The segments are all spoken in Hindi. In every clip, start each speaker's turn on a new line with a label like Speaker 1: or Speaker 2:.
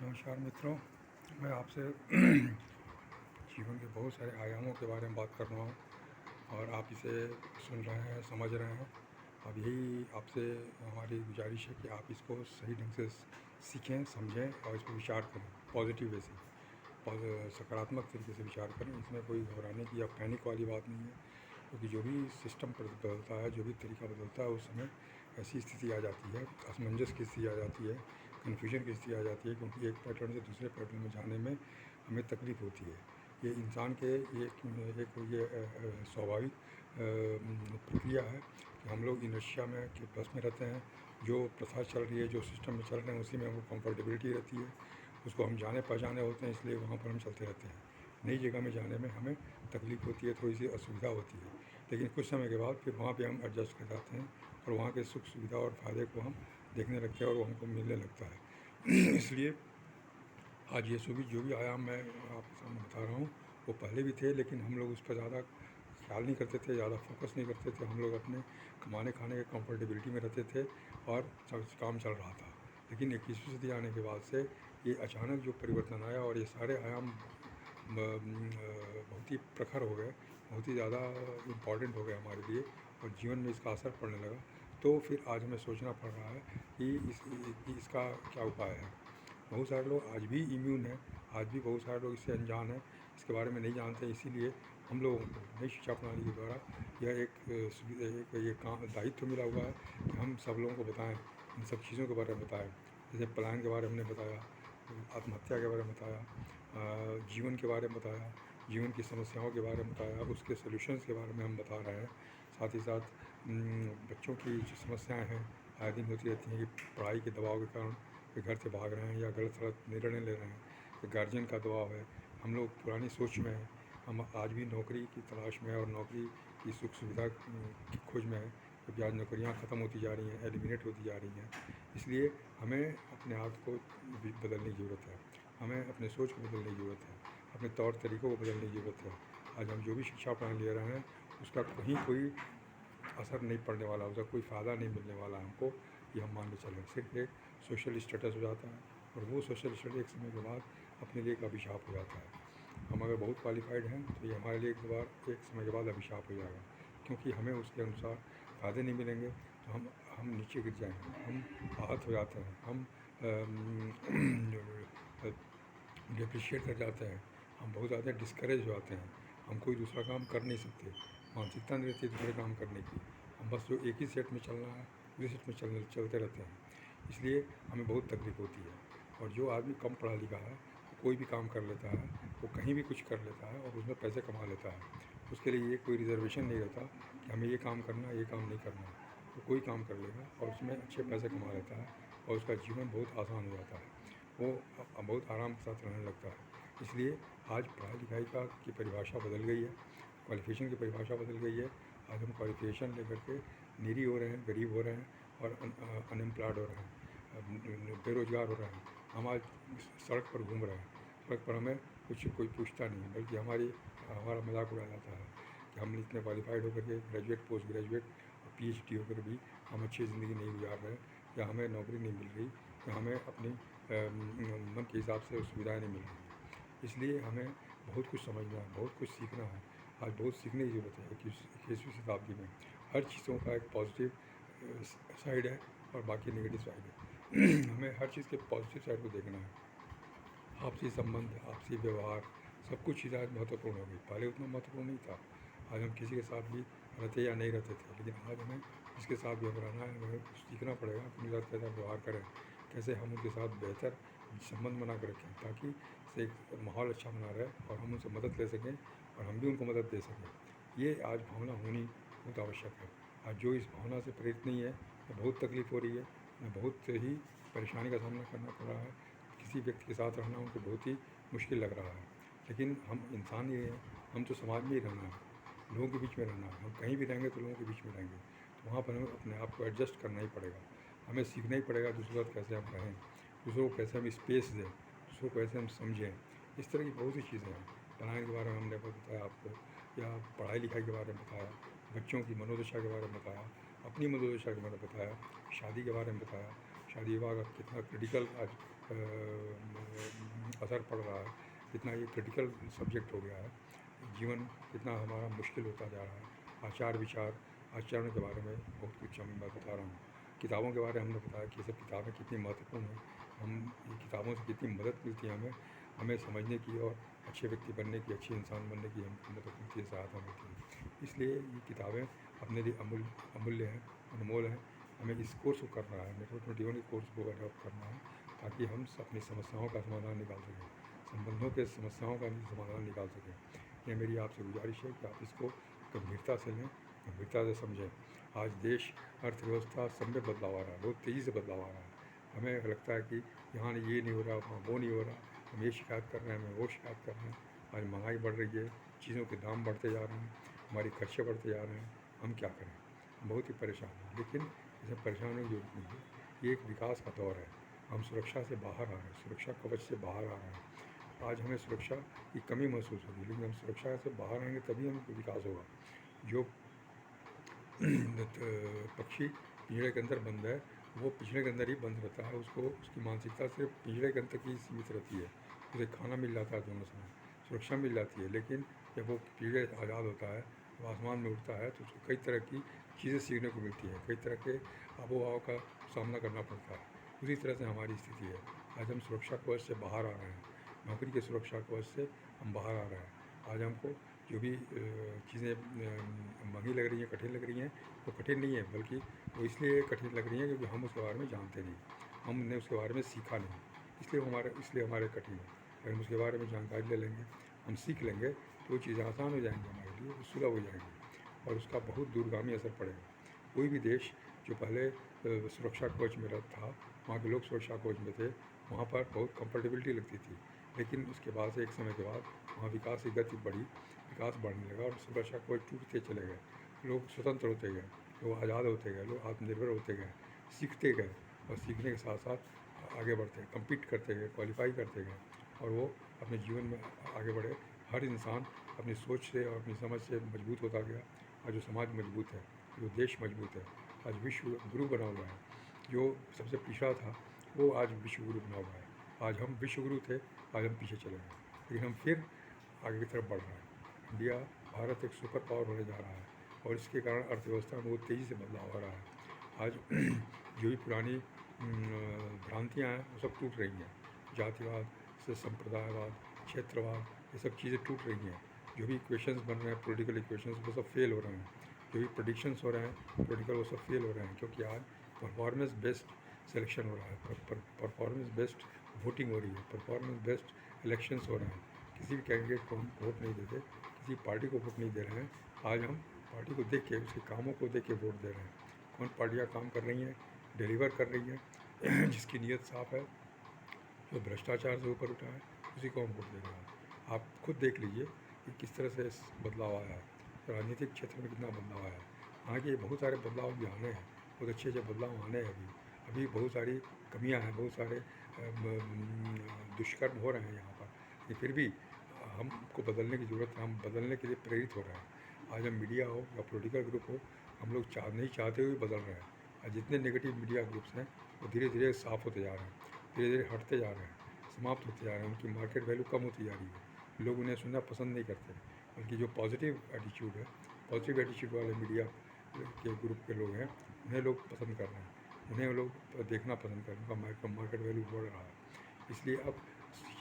Speaker 1: नमस्कार मित्रों, मैं आपसे जीवन के बहुत सारे आयामों के बारे में बात कर रहा हूँ और आप इसे सुन रहे हैं, समझ रहे हैं। अब यही आपसे हमारी गुजारिश है कि आप इसको सही ढंग से सीखें, समझें और इस पर विचार करें पॉजिटिव वे से, सकारात्मक तरीके से विचार करें। इसमें कोई घबराने की या पैनिक वाली बात नहीं है, क्योंकि जो भी सिस्टम बदलता है, जो भी तरीका बदलता है, उस समय ऐसी स्थिति आ जाती है, असमंजस की स्थिति आ जाती है, कन्फ्यूजन की स्थिति आ जाती है, क्योंकि एक पैटर्न से दूसरे पैटर्न में जाने में हमें तकलीफ़ होती है। ये इंसान के एक स्वाभाविक प्रक्रिया है कि हम लोग इनर्शिया में के बस में रहते हैं। जो प्रथा चल रही है, जो सिस्टम में चल रहे हैं, उसी में हमको कंफर्टेबिलिटी रहती है, उसको हम जाने पहचाने होते हैं, इसलिए वहाँ पर हम चलते रहते हैं। नई जगह में जाने में हमें तकलीफ़ होती है, थोड़ी सी असुविधा होती है, लेकिन कुछ समय के बाद फिर वहाँ पे हम एडजस्ट कर जाते हैं और वहाँ के सुख सुविधा और फ़ायदे को हम देखने लगते हैं और वो हमको मिलने लगता है। इसलिए आज ये जो भी आयाम मैं आपके सामने बता रहा हूँ, वो पहले भी थे, लेकिन हम लोग उस पर ज़्यादा ख्याल नहीं करते थे, ज़्यादा फोकस नहीं करते थे। हम लोग अपने कमाने खाने के कंफर्टेबिलिटी में रहते थे और काम चल रहा था। लेकिन 21वीं सदी आने के बाद से ये अचानक जो परिवर्तन आया और ये सारे आयाम बहुत ही प्रखर हो गए, बहुत ही ज़्यादा इम्पॉर्टेंट हो गए हमारे लिए और जीवन में इसका असर पड़ने लगा। तो फिर आज हमें सोचना पड़ रहा है कि इसका क्या उपाय है। बहुत सारे लोग आज भी इम्यून हैं, आज भी बहुत सारे लोग इससे अनजान हैं, इसके बारे में नहीं जानते। इसीलिए हम लोगों को नई शिक्षा प्रणाली के द्वारा यह एक ये काम दायित्व मिला हुआ है कि हम सब लोगों को बताएं, इन सब चीज़ों के बारे में बताएं। जैसे पलायन के बारे में हमने बताया, आत्महत्या के बारे में बताया, जीवन के बारे में बताया, जीवन की समस्याओं के बारे में बताया, उसके सॉल्यूशंस के बारे में हम बता रहे हैं। साथ ही साथ बच्चों की जो समस्याएं हैं आए दिन होती रहती हैं कि पढ़ाई के दबाव के कारण वे घर से भाग रहे हैं या गलत सलत निर्णय ले रहे हैं, या गार्जियन का दबाव है। हम लोग पुरानी सोच में हैं, हम आज भी नौकरी की तलाश में और नौकरी की सुख सुविधा की खोज में है, क्योंकि आज नौकरियाँ ख़त्म होती जा रही हैं, एलिमिनेट होती जा रही हैं। इसलिए हमें अपने आप को बदलने की ज़रूरत है, हमें अपने सोच को बदलने की ज़रूरत है, अपने तौर तरीक़ों को बदलने की ज़रूरत है। आज हम जो भी शिक्षा प्रणाली ले रहे हैं, उसका कहीं कोई असर नहीं पड़ने वाला, उसका कोई फ़ायदा नहीं मिलने वाला हमको, ये हम मान के चलें। सिर्फ एक सोशल स्टेटस हो जाता है और वो सोशल स्टेटस एक समय के बाद अपने लिए एक अभिशाप हो जाता है। हम अगर बहुत क्वालिफाइड हैं तो ये हमारे लिए एक समय के बाद अभिशाप हो जाएगा, क्योंकि हमें उसके अनुसार फ़ायदे नहीं मिलेंगे, तो हम नीचे गिर जाएंगे, हम आहत हो जाते हैं, हम डिप्रिशिएट कर जाते हैं, हम बहुत ज़्यादा डिस्करेज हो जाते हैं, हम कोई दूसरा काम कर नहीं सकते, मानसिकता नहीं रहती दूसरे काम करने की। हम बस जो एक ही सेट में चलना है, उसी सेट में चलते रहते हैं। इसलिए हमें बहुत तकलीफ़ होती है। और जो आदमी कम पढ़ा लिखा है, वो कोई भी काम कर लेता है, वो कहीं भी कुछ कर लेता है और उसमें पैसे कमा लेता है। उसके लिए ये कोई रिजर्वेशन नहीं रहता कि हमें ये काम करना है, ये काम नहीं करना है। वो कोई काम कर लेगा और उसमें अच्छे पैसे कमा लेता है और उसका जीवन बहुत आसान हो जाता है, वो बहुत आराम के साथ रहने लगता है। इसलिए आज पढ़ाई लिखाई की परिभाषा बदल गई है, क्वालिफ़िकेशन की परिभाषा बदल गई है। आज हम क्वालिफ़िकेशन लेकर के निरी हो रहे हैं, गरीब हो रहे हैं और अनएम्प्लॉयड हो रहे हैं, बेरोज़गार हो रहे हैं। हम आज सड़क पर घूम रहे हैं, सड़क पर हमें कोई पूछता नहीं है, बल्कि हमारा मजाक उड़ाया जाता है कि हम इतने क्वालिफाइड होकर के ग्रेजुएट, पोस्ट ग्रेजुएट और PhD होकर भी हम अच्छी ज़िंदगी नहीं गुजार रहे, या हमें नौकरी नहीं मिल रही, या हमें अपनी मन के हिसाब से सुविधाएँ नहीं मिल रही। इसलिए हमें बहुत कुछ समझना है, बहुत कुछ सीखना है। आज बहुत सीखने की ज़रूरत है 21वीं शताब्दी में। हर चीज़ों का एक पॉजिटिव साइड है और बाकी नेगेटिव साइड है। हमें हर चीज़ के पॉजिटिव साइड को देखना है। आपसी संबंध, आपसी व्यवहार, सब कुछ चीज़ें आज महत्वपूर्ण हो गई, पहले उतना महत्वपूर्ण नहीं था। आज हम किसी के साथ भी रहते या नहीं रहते थे, लेकिन आज हमें जिसके साथ भी हम रहना है, हमें कुछ सीखना पड़ेगा कि उनके साथ कैसा व्यवहार करें, कैसे हम उनके साथ बेहतर संबंध बना कर रखें, ताकि से एक माहौल अच्छा बना रहे और हम उनसे मदद ले सकें और हम भी उनको मदद दे सकें। ये आज भावना होनी बहुत आवश्यक है। आज जो इस भावना से प्रेरित नहीं है, उन्हें बहुत तकलीफ़ हो रही है, उन्हें बहुत ही परेशानी का सामना करना पड़ रहा है। किसी व्यक्ति के साथ रहना उनको बहुत ही मुश्किल लग रहा है, लेकिन हम इंसान ही हैं, हम तो समाज में ही रहना है, लोगों के बीच में रहना है। हम कहीं भी रहेंगे तो लोगों के बीच में रहेंगे, तो वहाँ पर हमें अपने आप को एडजस्ट करना ही पड़ेगा। हमें सीखना ही पड़ेगा दूसरों के साथ कैसे हम रहें, दूसरों को कैसे हम स्पेस दें, दूसरों को कैसे हम समझें। इस तरह की बहुत सी चीज़ें हैं। पढ़ाई के बारे में हमने बताया आपको, या पढ़ाई लिखाई के बारे में बताया, बच्चों की मनोदशा के बारे में बताया, अपनी मनोदशा के बारे में बताया, शादी के बारे में बताया, शादी विवाह का कितना क्रिटिकल आज असर पड़ रहा है, कितना ये क्रिटिकल सब्जेक्ट हो गया है, जीवन कितना हमारा मुश्किल होता जा रहा है। आचार विचार आचरण के बारे में बहुत कुछ मैं बता रहा हूँ। किताबों के बारे में हमने बताया कि ये सब किताबें कितनी महत्वपूर्ण हैं, हम ये किताबों से कितनी मदद मिलती है हमें समझने की और अच्छे व्यक्ति बनने की, अच्छे इंसान बनने की हमको मदद मिलती है, सहायता मिलती है। इसलिए ये किताबें अपने लिए अमूल्य हैं, अनमोल हैं। हमें इस कोर्स को करना है, नेटवर्क 21 के कोर्स को अडॉप्ट करना है, ताकि हम अपनी समस्याओं का समाधान निकाल सकें, संबंधों के समस्याओं का समाधान निकाल सकें। ये मेरी आपसे गुजारिश है कि आप इसको गंभीरता से लें, गंभीरता से समझें। आज देश, अर्थव्यवस्था सब में बदलाव आ रहा है, बहुत तेज़ी से बदलाव आ रहा है। हमें लगता है कि यहाँ ये नहीं हो रहा, वहाँ वो नहीं हो रहा, हम ये शिकायत कर रहे हैं, हमें वो शिकायत कर रहे हैं। आज महंगाई बढ़ रही है, चीज़ों के दाम बढ़ते जा रहे हैं, हमारे खर्चे बढ़ते जा रहे हैं, हम क्या करें? हम बहुत ही परेशान हैं। लेकिन इसमें परेशान होने की ज़रूरत नहीं है, ये एक विकास का दौर है। हम सुरक्षा से बाहर आ रहे हैं, सुरक्षा कवच से बाहर आ रहे हैं। आज हमें सुरक्षा की कमी महसूस होगी, लेकिन हम सुरक्षा से बाहर आएंगे तभी हमको विकास होगा। जो पक्षी पिंजरे के अंदर बंद है, वो पिंजरे के अंदर ही बंद रहता है, उसको उसकी मानसिकता सिर्फ पिंजरे के अंदर ही सीमित रहती है। उसे खाना मिल जाता है दोनों समय, सुरक्षा मिल जाती है, लेकिन जब वो पिंजरे आज़ाद होता है, वो आसमान में उड़ता है, तो उसको कई तरह की चीज़ें सीखने को मिलती है, कई तरह के आबो हवा का सामना करना पड़ता है। उसी तरह से हमारी स्थिति है। आज हम सुरक्षा कवच से बाहर आ रहे हैं, नौकरी के सुरक्षा कवच से हम बाहर आ रहे हैं। आज हमको जो भी चीज़ें महंगी लग रही हैं, कठिन लग रही हैं, वो कठिन नहीं है, बल्कि वो इसलिए कठिन लग रही हैं क्योंकि हम उसके बारे में जानते नहीं, हमने उसके बारे में सीखा नहीं, इसलिए हमारे कठिन है। अगर हम उसके बारे में जानकारी ले लेंगे, हम सीख लेंगे, तो वो चीज़ें आसान हो जाएंगी हमारे लिए, वो सुलभ हो जाएंगी और उसका बहुत दूरगामी असर पड़ेगा। कोई भी देश जो पहले सुरक्षा कवच में था, वहाँ के लोग सुरक्षा कवच में थे, वहाँ पर बहुत कंफर्टेबिलिटी लगती थी, लेकिन उसके बाद से एक समय के बाद वहाँ विकास की गति बढ़ी, विकास बढ़ने लगा और सुरक्षा कवच टूटते चले गए, लोग स्वतंत्र होते गए, लोग आज़ाद होते गए, लोग आत्मनिर्भर होते गए, सीखते गए और सीखने के साथ साथ आगे बढ़ते गए, कम्पीट करते गए, क्वालिफाई करते गए और वो अपने जीवन में आगे बढ़े। हर इंसान अपनी सोच से और अपनी समझ से मजबूत होता गया। आज जो समाज मजबूत है, जो देश मजबूत है, आज विश्व गुरु बना हुआ है। जो सबसे पिछड़ा था, वो आज विश्व गुरु बना हुआ है। आज हम विश्व गुरु थे, आज हम पीछे चले गए, लेकिन हम फिर आगे की तरफ बढ़ रहे हैं। इंडिया, भारत एक सुपर पावर होने जा रहा है और इसके कारण अर्थव्यवस्था में बहुत तेज़ी से बदलाव हो रहा है। आज जो भी पुरानी भ्रांतियाँ हैं, वो सब टूट रही हैं। जातिवाद से संप्रदायवाद, क्षेत्रवाद, ये सब चीज़ें टूट रही हैं। जो भी इक्वेशंस बन रहे हैं, पॉलिटिकल इक्वेशंस, वो सब फेल हो रहे हैं। जो भी प्रेडिक्शंस हो रहे हैं पॉलिटिकल, वो सब फेल हो रहे हैं, क्योंकि आज परफॉर्मेंस बेस्ड सिलेक्शन हो रहा है, परफॉर्मेंस बेस्ड वोटिंग हो रही है, परफॉर्मेंस बेस्ड इलेक्शंस हो रहे हैं। किसी भी कैंडिडेट को हम वोट नहीं देते, किसी पार्टी को वोट नहीं दे रहे हैं। आज हम पार्टी को देख के, उसके कामों को देख के वोट दे रहे हैं। कौन पार्टियाँ काम कर रही हैं, डिलीवर कर रही हैं, जिसकी नीयत साफ़ है, जो भ्रष्टाचार से ऊपर उठा है, उसी को हम वोट दे रहे हैं। आप खुद देख लीजिए कि किस तरह से बदलाव आया है, राजनीतिक क्षेत्र में कितना बदलाव आया है। हालांकि बहुत सारे बदलाव भी आने हैं, बहुत अच्छे अच्छे बदलाव आने हैं। अभी बहुत सारी कमियां हैं, बहुत सारे दुष्कर्म हो रहे हैं यहाँ पर, लेकिन फिर भी हमको बदलने की ज़रूरत है। हम बदलने के लिए प्रेरित हो रहे हैं। आज हम मीडिया हो या पॉलिटिकल ग्रुप हो, हम लोग नहीं चाहते हुए बदल रहे हैं। आज जितने नेगेटिव मीडिया ग्रुप्स हैं, वो धीरे धीरे साफ़ होते जा रहे हैं, धीरे धीरे हटते जा रहे हैं, समाप्त होते जा रहे हैं। उनकी मार्केट वैल्यू कम होती जा रही है, लोग उन्हें सुनना पसंद नहीं करते। बल्कि जो पॉजिटिव एटीट्यूड है, पॉजिटिव एटीट्यूड वाले मीडिया के ग्रुप के लोग हैं, उन्हें लोग पसंद कर रहे हैं, उन्हें लोग देखना पसंद कर रहे हैं। उनका मार्केट वैल्यू बढ़ रहा है। इसलिए अब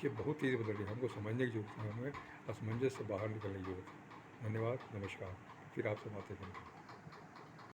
Speaker 1: ये बहुत तेज़ी बदल रही है, हमको समझने की जरूरत है, हमें असमंजस से बाहर निकलने की जरूरत है। धन्यवाद, नमस्कार, फिर आपसे बातें करेंगे।